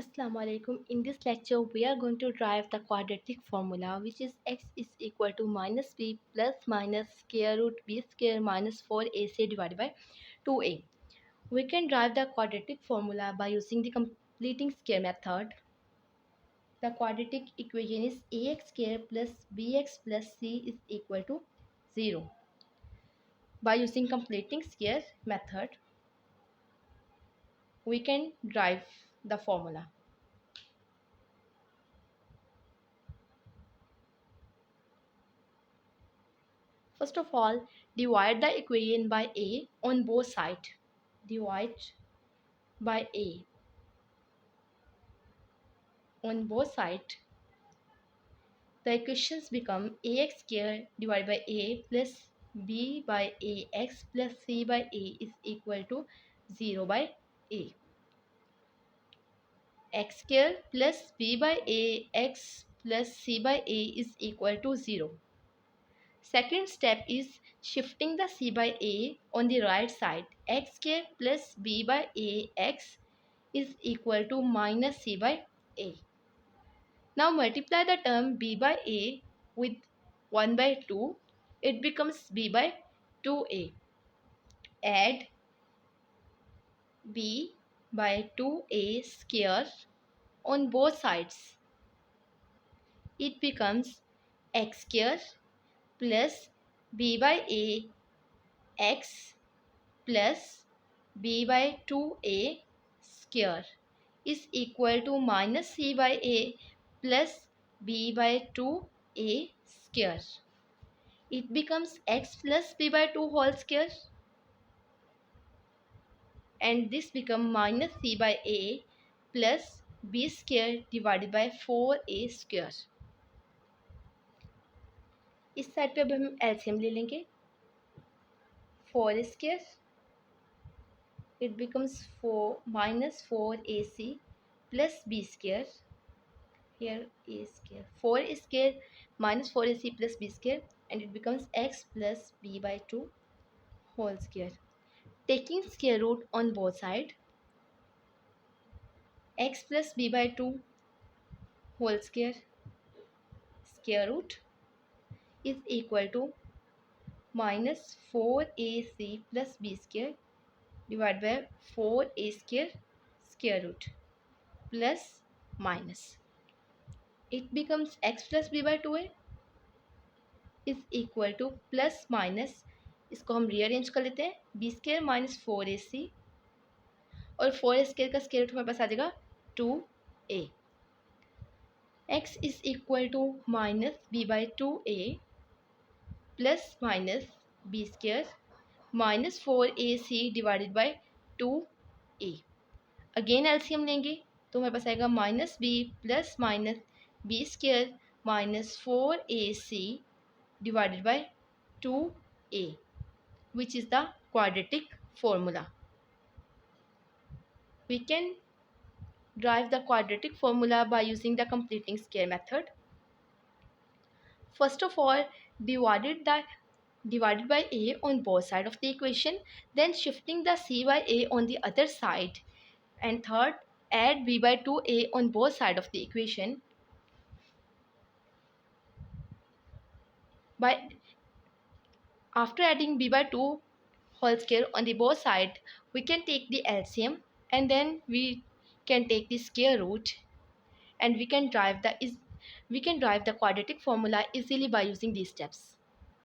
Assalamu alaikum. In this lecture, we are going to derive the quadratic formula, which is x is equal to minus b plus minus square root b square minus 4ac divided by 2a. We can derive the quadratic formula by using the completing square method. The quadratic equation is ax square plus bx plus c is equal to 0. By using completing square method, we can derive the formula. First of all, divide the equation by a on both sides. Divide by a on both sides. The equations become ax square divided by a plus b by ax plus c by a is equal to 0 by a. X square plus b by ax plus c by a is equal to 0. Second step is shifting the c by a on the right side. X square plus b by ax is equal to minus c by a. Now multiply the term b by a with 1 by 2. It becomes b by 2a. Add b by 2a square on both sides. It becomes x square plus b by a x plus b by 2a square is equal to minus c by a plus b by 2a square. It becomes x plus b by 2 whole square, and this becomes minus c by a plus b square divided by 4a square. इस side पे अब हम LCM ले लेंगे. 4 square, it becomes 4 minus 4ac plus b square. Here a square, 4 square minus 4ac plus b square, and it becomes x plus b by 2 whole square. Taking square root on both sides, x plus b by 2 whole square square root is equal to minus 4ac plus b square divided by 4a square square root plus minus. It becomes x plus b by 2a is equal to plus minus. इसको हम rearrange कर लेते हैं. B square minus 4ac और 4 square का square root हमारे पास आ जाएगा 2a. x is equal to minus b by 2a plus minus b square minus 4ac divided by 2a. Again LCM लेंगे तो हमारे पास आएगा minus b plus minus b square minus 4ac divided by 2a, which is the quadratic formula. We can derive the quadratic formula by using the completing square method. First of all, divided by a on both sides of the equation, then shifting the c by a on the other side, and third, add b by 2a on both sides of the equation. After adding b by 2 whole square on the both side, we can take the LCM, and then we can take the square root, and we can derive the quadratic formula easily by using these steps.